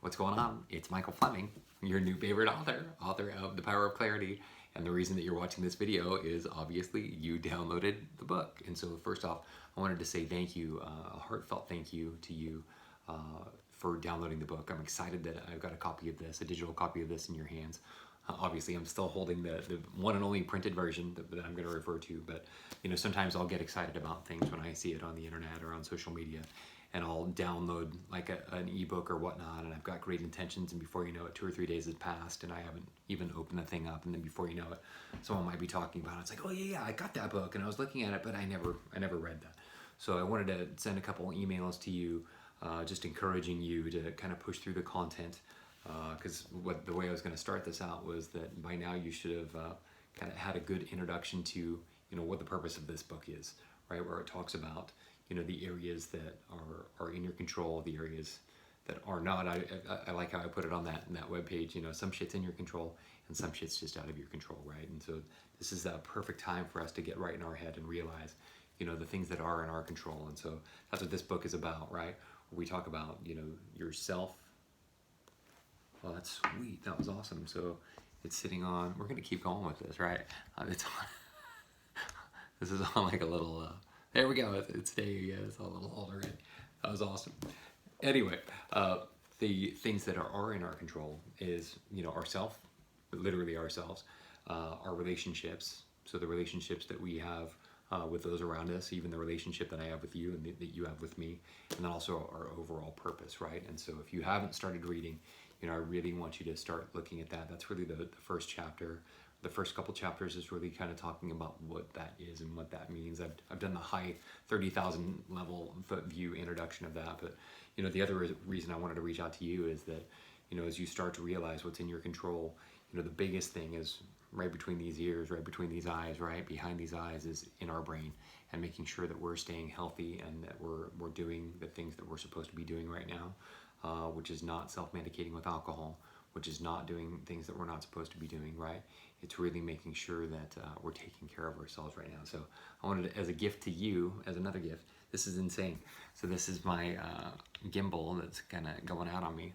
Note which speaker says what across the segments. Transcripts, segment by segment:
Speaker 1: What's going on? It's Michael Fleming, your new favorite author of The Power of Clarity. And the reason that you're watching this video is obviously you downloaded the book. And so first off, I wanted to say thank you, a heartfelt thank you to you for downloading the book. I'm excited that I've got a copy of this, a digital copy of this in your hands. Obviously, I'm still holding the one and only printed version that I'm going to refer to, but sometimes I'll get excited about things when I see it on the internet or on social media, and I'll download like an ebook or whatnot, and I've got great intentions, and before you know it, 2 or 3 days has passed, and I haven't even opened the thing up, and then before you know it, someone might be talking about it. It's like, oh yeah, I got that book, and I was looking at it, but I never read that. So I wanted to send a couple emails to you, just encouraging you to kind of push through the content. Because the way I was going to start this out was that by now you should have kind of had a good introduction to what the purpose of this book is, right? Where it talks about the areas that are in your control, the areas that are not. I like how I put it on that webpage. Some shit's in your control and some shit's just out of your control, right? And so this is a perfect time for us to get right in our head and realize the things that are in our control. And so that's what this book is about, right? Where we talk about yourself. Well, that's sweet. That was awesome. So it's sitting on. We're gonna keep going with this, right? It's on. This is on like a little. There we go. It's there. Yeah, it's on a little holder. Right? That was awesome. Anyway, the things that are in our control is ourself, literally ourselves, our relationships. So the relationships that we have with those around us, even the relationship that I have with you and that you have with me, and then also our overall purpose, right? And so if you haven't started reading, I really want you to start looking at that. That's really the first chapter. The first couple chapters is really kind of talking about what that is and what that means. I've done the high 30,000 level foot view introduction of that, but the other reason I wanted to reach out to you is that as you start to realize what's in your control, the biggest thing is right between these ears, right between these eyes, right behind these eyes is in our brain, and making sure that we're staying healthy and that we're doing the things that we're supposed to be doing right now. Which is not self-medicating with alcohol, which is not doing things that we're not supposed to be doing, right? It's really making sure that we're taking care of ourselves right now. So I wanted to, as a gift to you, as another gift, this is insane. So this is my gimbal that's kind of going out on me.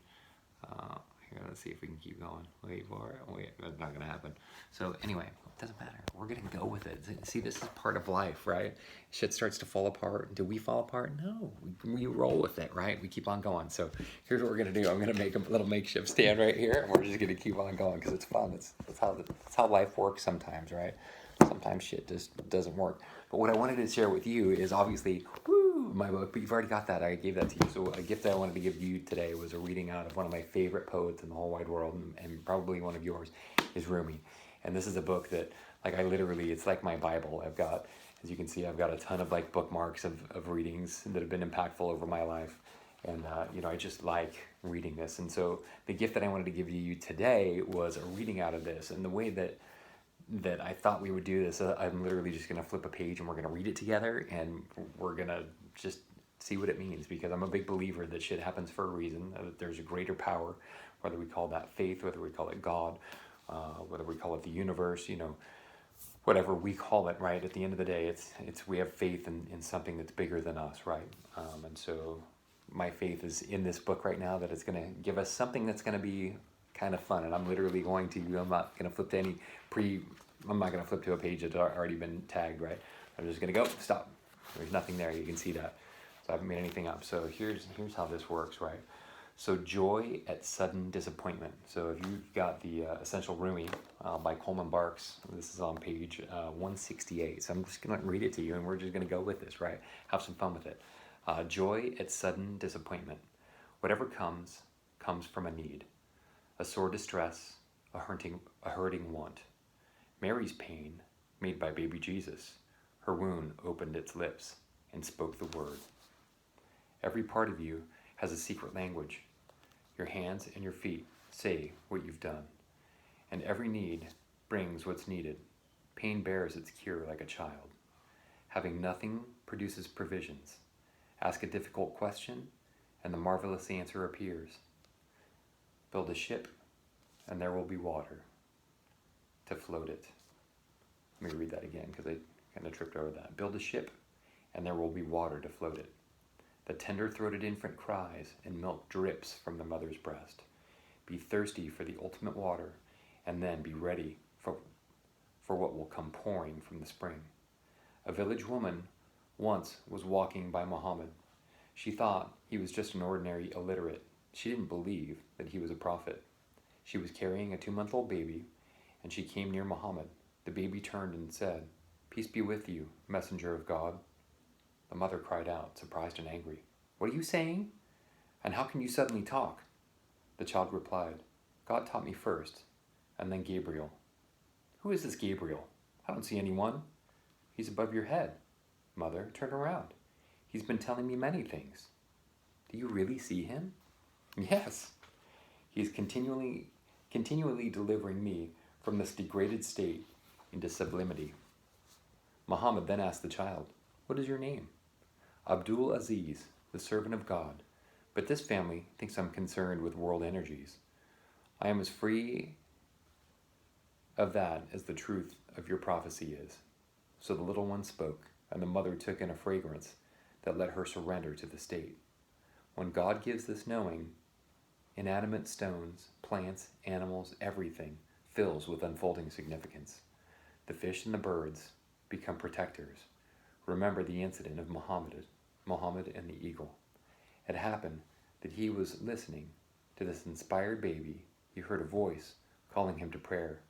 Speaker 1: Here, let's see if we can keep going. Wait for it. Wait, that's not going to happen. So anyway, it doesn't matter. We're going to go with it. See, this is part of life, right? Shit starts to fall apart. Do we fall apart? No. We roll with it, right? We keep on going. So here's what we're going to do. I'm going to make a little makeshift stand right here, and we're just going to keep on going because it's fun. That's how life works sometimes, right? Sometimes shit just doesn't work. But what I wanted to share with you is obviously, my book, but you've already got that. I gave that to you. So a gift that I wanted to give you today was a reading out of one of my favorite poets in the whole wide world, and probably one of yours, is Rumi. And this is a book that, like, it's like my Bible. I've got, as you can see, I've got a ton of like bookmarks of readings that have been impactful over my life. And, I just like reading this. And so the gift that I wanted to give you today was a reading out of this. And the way that I thought we would do this, I'm literally just going to flip a page and we're going to read it together, and we're going to just see what it means, because I'm a big believer that shit happens for a reason, that there's a greater power, whether we call that faith, whether we call it God, whether we call it the universe, whatever we call it, right? At the end of the day, it's we have faith in something that's bigger than us, right? And so my faith is in this book right now, that it's going to give us something that's going to be kind of fun. And I'm literally going to, I'm not going to flip to I'm not going to flip to a page that's already been tagged, right? I'm just going to go, stop. There's nothing there, you can see that. So I haven't made anything up. So here's how this works, right? So joy at sudden disappointment. So if you've got the Essential Rumi by Coleman Barks, this is on page 168. So I'm just going to read it to you, and we're just going to go with this, right? Have some fun with it. Joy at sudden disappointment. Whatever comes from a need, a sore distress, a hurting want. Mary's pain, made by baby Jesus. Her wound opened its lips and spoke the word. Every part of you has a secret language. Your hands and your feet say what you've done. And every need brings what's needed. Pain bears its cure like a child. Having nothing produces provisions. Ask a difficult question, and the marvelous answer appears. Build a ship, and there will be water to float it. Let me read that again, because I kind of tripped over that. Build a ship, and there will be water to float it. The tender-throated infant cries, and milk drips from the mother's breast. Be thirsty for the ultimate water, and then be ready for what will come pouring from the spring. A village woman once was walking by Muhammad. She thought he was just an ordinary illiterate. She didn't believe that he was a prophet. She was carrying a 2-month-old baby, and she came near Muhammad. The baby turned and said, "Peace be with you, messenger of God." The mother cried out, surprised and angry. "What are you saying? And how can you suddenly talk?" The child replied, "God taught me first, and then Gabriel." "Who is this Gabriel? I don't see anyone." "He's above your head." "Mother, turn around. He's been telling me many things." "Do you really see him?" "Yes. He is continually delivering me from this degraded state into sublimity." Muhammad then asked the child, "What is your name?" "Abdul Aziz, the servant of God, but this family thinks I'm concerned with world energies. I am as free of that as the truth of your prophecy is." So the little one spoke, and the mother took in a fragrance that let her surrender to the state. When God gives this knowing, inanimate stones, plants, animals, everything fills with unfolding significance. The fish and the birds become protectors. Remember the incident of Muhammad and the eagle. It happened that he was listening to this inspired baby. He heard a voice calling him to prayer.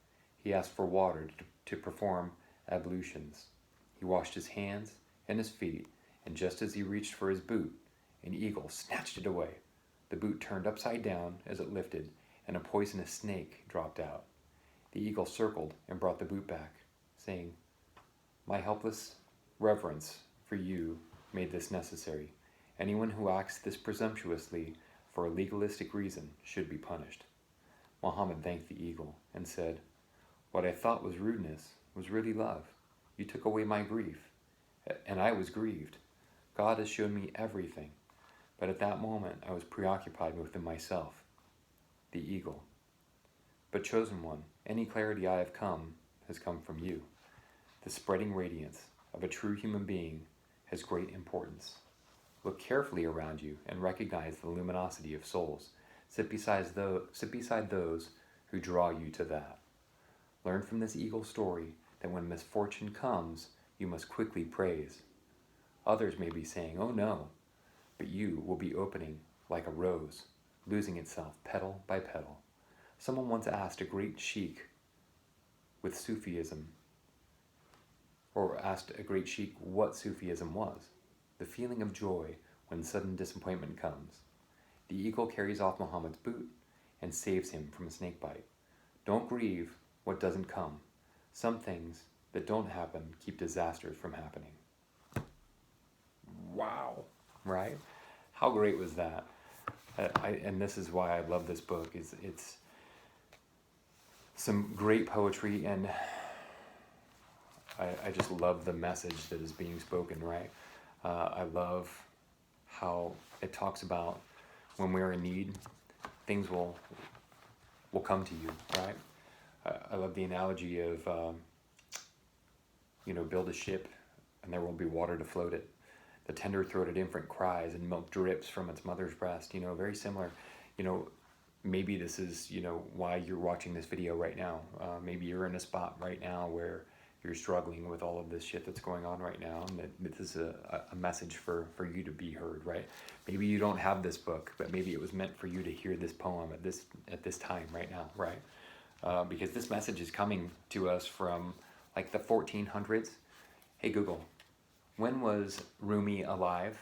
Speaker 1: He asked for water to perform ablutions. He washed his hands and his feet, and just as he reached for his boot, an eagle snatched it away. The boot turned upside down as it lifted, and a poisonous snake dropped out. The eagle circled and brought the boot back, saying, "My helpless reverence for you made this necessary. Anyone who acts this presumptuously for a legalistic reason should be punished." Muhammad thanked the eagle and said, "What I thought was rudeness was really love. You took away my grief, and I was grieved. God has shown me everything, but at that moment I was preoccupied within myself." The eagle, "But chosen one, any clarity I have has come from you. The spreading radiance of a true human being has great importance. Look carefully around you and recognize the luminosity of souls. Sit beside those who draw you to that. Learn from this eagle story that when misfortune comes, you must quickly praise. Others may be saying, 'Oh no,' but you will be opening like a rose, losing itself petal by petal." Someone once asked a great sheikh with Sufism, or asked a great sheikh what Sufism was. "The feeling of joy when sudden disappointment comes." The eagle carries off Muhammad's boot and saves him from a snake bite. Don't grieve what doesn't come. Some things that don't happen keep disasters from happening. Wow, right? How great was that? And this is why I love this book. It's some great poetry, and I just love the message that is being spoken, right? I love how it talks about when we're in need, things will come to you, right? I love the analogy of, build a ship and there will be water to float it. The tender-throated infant cries and milk drips from its mother's breast. Very similar. Maybe this is, why you're watching this video right now. Maybe you're in a spot right now where you're struggling with all of this shit that's going on right now, and that this is a message for you to be heard, right? Maybe you don't have this book, but maybe it was meant for you to hear this poem at this time right now, right? Because this message is coming to us from like the 1400s. Hey Google, when was Rumi alive?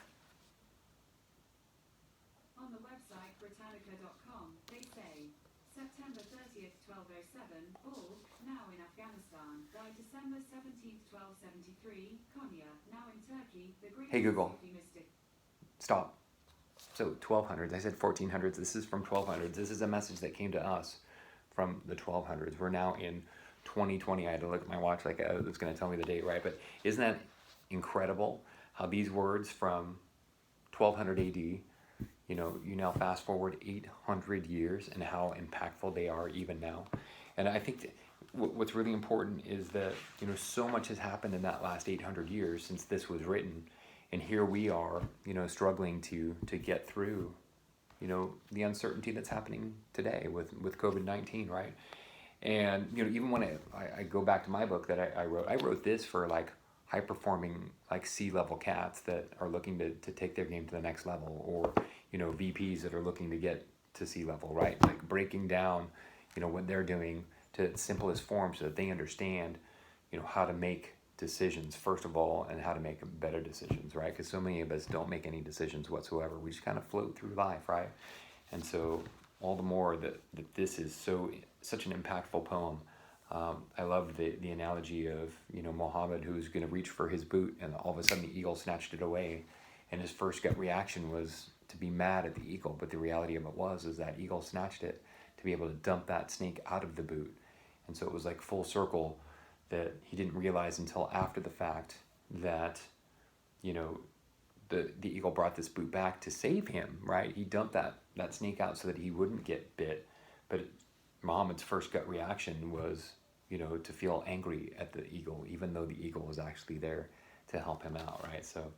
Speaker 2: On the website Britannica.com, they say September 30th, 1207, Bulg, now in Afghanistan, died December 17th, 1273, Konya, now in Turkey, the great
Speaker 1: Hey Google,
Speaker 2: Sufi mystic.
Speaker 1: Stop. So 1200s, I said 1400s, this is from 1200s. This is a message that came to us from the 1200s. We're now in 2020. I had to look at my watch like it was going to tell me the date, right? But isn't that incredible how these words from 1200 AD, you now fast forward 800 years and how impactful they are even now. And I think what's really important is that, so much has happened in that last 800 years since this was written. And here we are, struggling to get through, the uncertainty that's happening today with COVID-19, right? And, even when I go back to my book that I wrote this for like high performing, like C-level cats that are looking to take their game to the next level, or, VPs that are looking to get to C-level, right? Like breaking down, what they're doing to its simplest form so that they understand, how to make decisions first of all, and how to make better decisions, right? Because so many of us don't make any decisions whatsoever. We just kind of float through life, right? And so all the more that this is such an impactful poem. I love the analogy of Muhammad, who's going to reach for his boot, and all of a sudden the eagle snatched it away, and his first gut reaction was to be mad at the eagle. But the reality of it was that eagle snatched it to be able to dump that snake out of the boot. And so it was like full circle, that he didn't realize until after the fact that the eagle brought this boot back to save him, right? He dumped that snake out so that he wouldn't get bit. But Muhammad's first gut reaction was, to feel angry at the eagle, even though the eagle was actually there to help him out, right? So,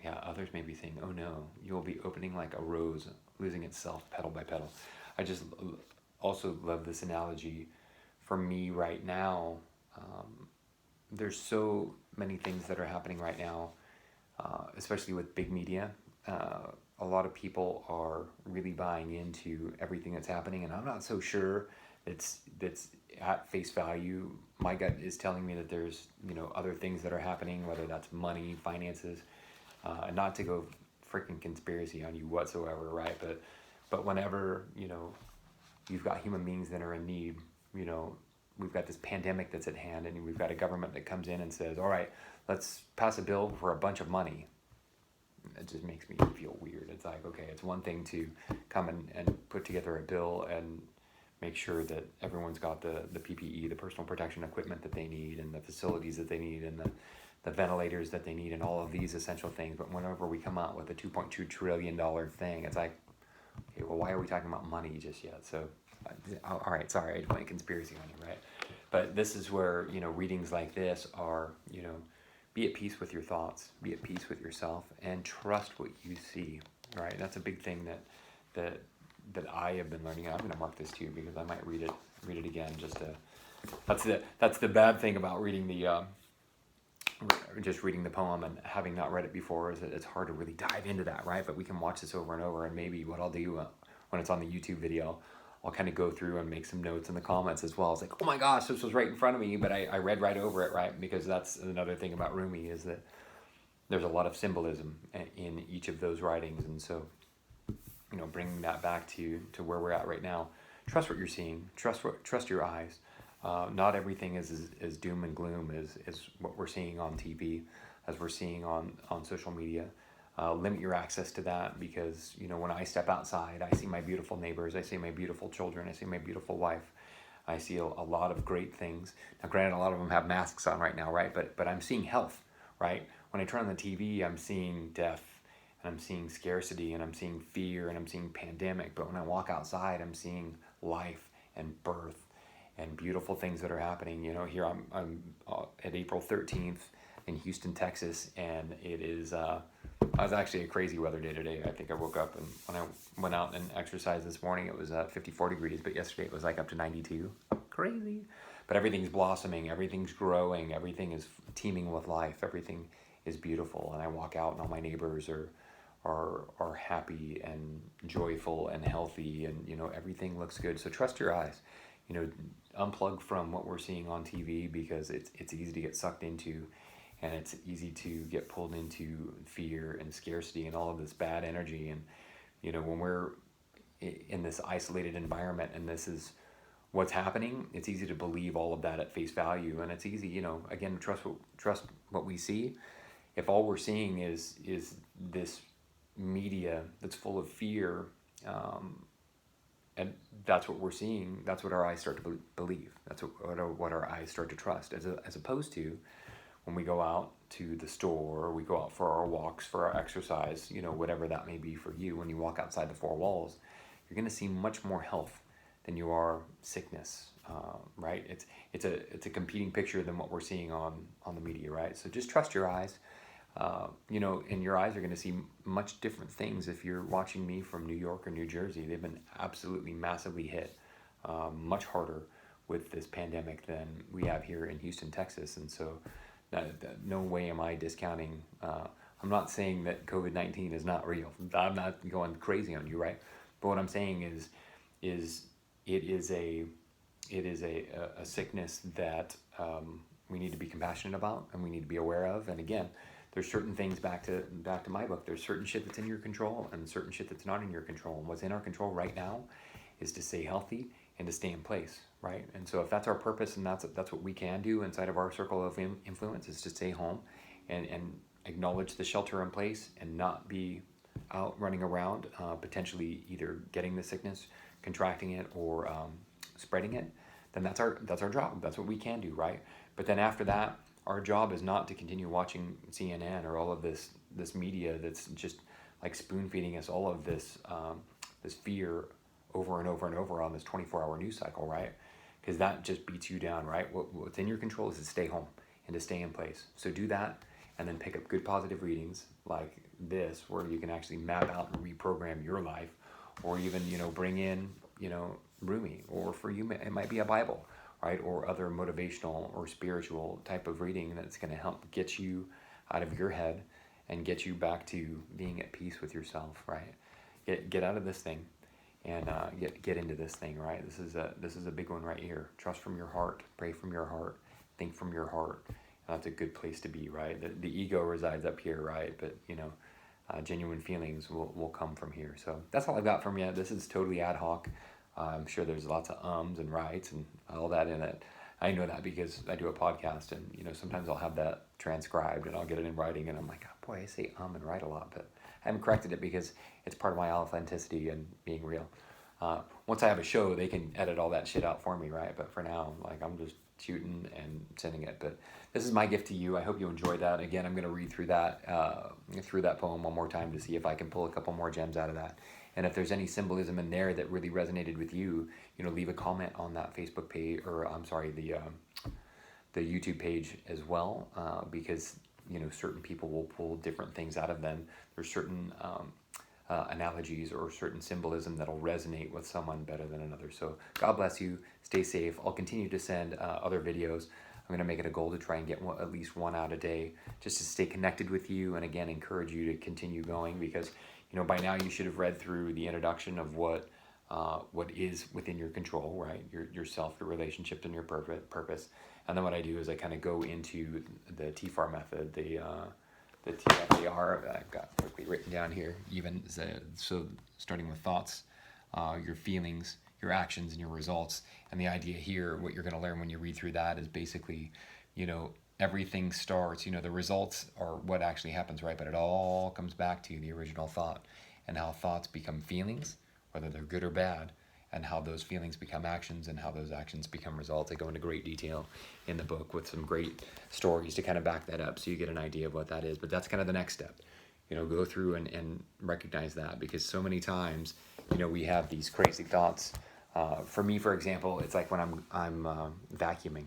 Speaker 1: yeah, others may be saying, oh no, you will be opening like a rose, losing itself petal by petal. I just also love this analogy. For me right now, there's so many things that are happening right now, especially with big media. A lot of people are really buying into everything that's happening, and I'm not so sure that's at face value. My gut is telling me that there's other things that are happening, whether that's money, finances, and not to go freaking conspiracy on you whatsoever, right? But whenever you've got human beings that are in need, we've got this pandemic that's at hand, and we've got a government that comes in and says, all right, let's pass a bill for a bunch of money. It just makes me feel weird. It's like, okay, it's one thing to come and put together a bill and make sure that everyone's got the PPE, the personal protection equipment that they need, and the facilities that they need, and the ventilators that they need, and all of these essential things. But whenever we come out with a $2.2 trillion thing, it's like, okay, well, why are we talking about money just yet? So, all right, sorry, I went conspiracy on you, right? But this is where, readings like this are, be at peace with your thoughts, be at peace with yourself, and trust what you see, right? That's a big thing that I have been learning. I'm going to mark this too, because I might read it again. That's the bad thing about reading just reading the poem and having not read it before, is that it's hard to really dive into that, right? But we can watch this over and over, and maybe what I'll do when it's on the YouTube video, I'll kind of go through and make some notes in the comments as well. It's like, oh my gosh, this was right in front of me, but I read right over it, right? Because that's another thing about Rumi, is that there's a lot of symbolism in each of those writings. And so, bringing that back to where we're at right now, trust what you're seeing, trust your eyes. Not everything is as doom and gloom as what we're seeing on TV, as we're seeing on social media. Limit your access to that, because when I step outside, I see my beautiful neighbors, I see my beautiful children, I see my beautiful wife, I see a lot of great things. Now granted, a lot of them have masks on right now, right? But I'm seeing health, right? When I turn on the TV, I'm seeing death, and I'm seeing scarcity, and I'm seeing fear, and I'm seeing pandemic. But when I walk outside, I'm seeing life and birth and beautiful things that are happening. Here I'm at April 13th in Houston, Texas, and it is it was actually a crazy weather day today. I think I woke up, and when I went out and exercised this morning, it was 54 degrees, but yesterday it was like up to 92. Crazy. But everything's blossoming, everything's growing, everything is teeming with life, everything is beautiful. And I walk out, and all my neighbors are happy and joyful and healthy, and everything looks good. So trust your eyes. Unplug from what we're seeing on TV, because it's easy to get sucked into, and it's easy to get pulled into fear and scarcity and all of this bad energy. And when we're in this isolated environment and this is what's happening, it's easy to believe all of that at face value. And it's easy, again, trust what we see. If all we're seeing is this media that's full of fear, and that's what we're seeing, that's what our eyes start to believe. That's what our eyes start to trust, as opposed to when we go out to the store, or we go out for our walks, for our exercise, whatever that may be for you. When you walk outside the four walls, you're going to see much more health than you are sickness. right? It's a competing picture than what we're seeing on the media, right? So just trust your eyes. And your eyes are going to see much different things if you're watching me from New York or New Jersey. They've been absolutely massively hit, much harder with this pandemic than we have here in Houston, Texas. And so, no way am I discounting. I'm not saying that COVID-19 is not real. I'm not going crazy on you, right? But what I'm saying is it is a sickness that we need to be compassionate about and we need to be aware of. And again, there's certain things back to my book. There's certain shit that's in your control and certain shit that's not in your control. And what's in our control right now is to stay healthy and to stay in place, right? And so if that's our purpose and that's what we can do inside of our circle of influence is to stay home and acknowledge the shelter in place and not be out running around, potentially either getting the sickness, contracting it, or spreading it, then that's our job. That's what we can do, right? But then after that, our job is not to continue watching CNN or all of this media that's just like spoon feeding us all of this fear over and over and over on this 24-hour news cycle, right? Because that just beats you down, right? What's in your control is to stay home and to stay in place. So do that, and then pick up good positive readings like this, where you can actually map out and reprogram your life, or even bring in Rumi, or for you it might be a Bible, right? Or other motivational or spiritual type of reading that's going to help get you out of your head and get you back to being at peace with yourself, right? Get out of this thing and get into this thing, right? This is a big one right here. Trust from your heart, pray from your heart, think from your heart. And that's a good place to be, right? The ego resides up here, right? But genuine feelings will come from here. So that's all I've got from you. This is totally ad hoc. I'm sure there's lots of ums and rights and all that in it. I know that because I do a podcast, and sometimes I'll have that transcribed and I'll get it in writing, and I'm like, oh boy, I say and right a lot, but I haven't corrected it because it's part of my authenticity and being real. Once I have a show, they can edit all that shit out for me, right? But for now, like, I'm just shooting and sending it. But this is my gift to you. I hope you enjoyed that. Again, I'm going to read through that poem one more time to see if I can pull a couple more gems out of that. And if there's any symbolism in there that really resonated with you, leave a comment on that Facebook page, or I'm sorry, the YouTube page as well, because certain people will pull different things out of them. There's certain analogies or certain symbolism that'll resonate with someone better than another. So God bless you. Stay safe. I'll continue to send other videos. I'm going to make it a goal to try and get at least one out a day, just to stay connected with you, and again encourage you to continue going, because by now you should have read through the introduction of what is within your control, right? Yourself, your relationship, and your purpose. And then what I do is I kind of go into the TFAR method, the TFAR I've got quickly written down here. Even so, starting with thoughts, your feelings, your actions, and your results. And the idea here, what you're going to learn when you read through that, is basically, everything starts, the results are what actually happens, right? But it all comes back to the original thought, and how thoughts become feelings, whether they're good or bad, and how those feelings become actions, and how those actions become results. I go into great detail in the book with some great stories to kind of back that up, so you get an idea of what that is. But that's kind of the next step, go through and recognize that, because so many times, we have these crazy thoughts. For me, for example, it's like when I'm vacuuming.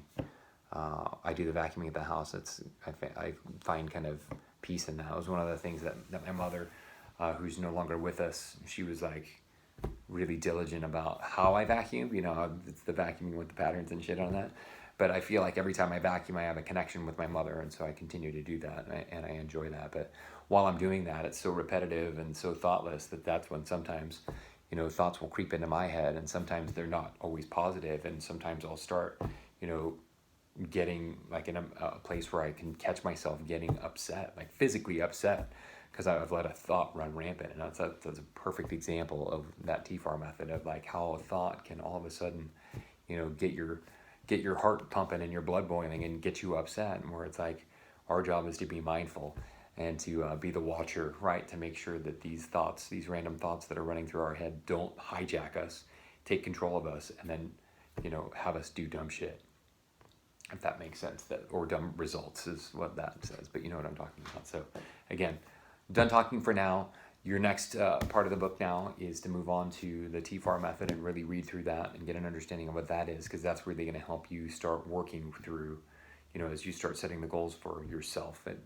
Speaker 1: I do the vacuuming at the house. I find kind of peace in that. It was one of the things that my mother, who's no longer with us, she was like really diligent about how I vacuum. It's the vacuuming with the patterns and shit on that. But I feel like every time I vacuum, I have a connection with my mother, and so I continue to do that, and I enjoy that. But while I'm doing that, it's so repetitive and so thoughtless that's when sometimes, thoughts will creep into my head, and sometimes they're not always positive, and sometimes I'll start, getting like in a place where I can catch myself getting upset, like physically upset, because I've let a thought run rampant. And that's a perfect example of that TFAR method, of like how a thought can all of a sudden, get your heart pumping and your blood boiling and get you upset. And where it's like, our job is to be mindful and to be the watcher, right? To make sure that these thoughts, these random thoughts that are running through our head, don't hijack us, take control of us, and then, have us do dumb shit. If that makes sense, or dumb results is what that says, but you know what I'm talking about. So again, done talking for now. Your next part of the book now is to move on to the TFAR method and really read through that and get an understanding of what that is, because that's really going to help you start working through, as you start setting the goals for yourself. And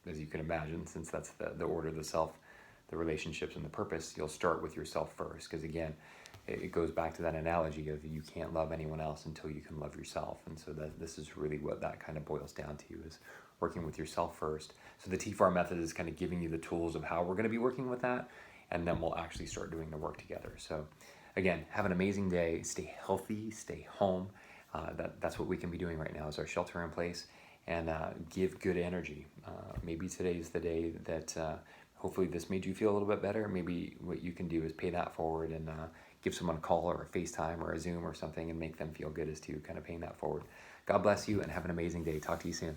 Speaker 1: as you can imagine, since that's the order of the self, the relationships and the purpose, you'll start with yourself first, because again, it goes back to that analogy of you can't love anyone else until you can love yourself. And so this is really what that kind of boils down to, is working with yourself first. So the TFAR method is kind of giving you the tools of how we're going to be working with that, and then we'll actually start doing the work together. So again, have an amazing day. Stay healthy, stay home. That's what we can be doing right now, is our shelter in place, and give good energy. Maybe today's the day that hopefully this made you feel a little bit better. Maybe what you can do is pay that forward and give someone a call or a FaceTime or a Zoom or something and make them feel good as to kind of paying that forward. God bless you and have an amazing day. Talk to you soon.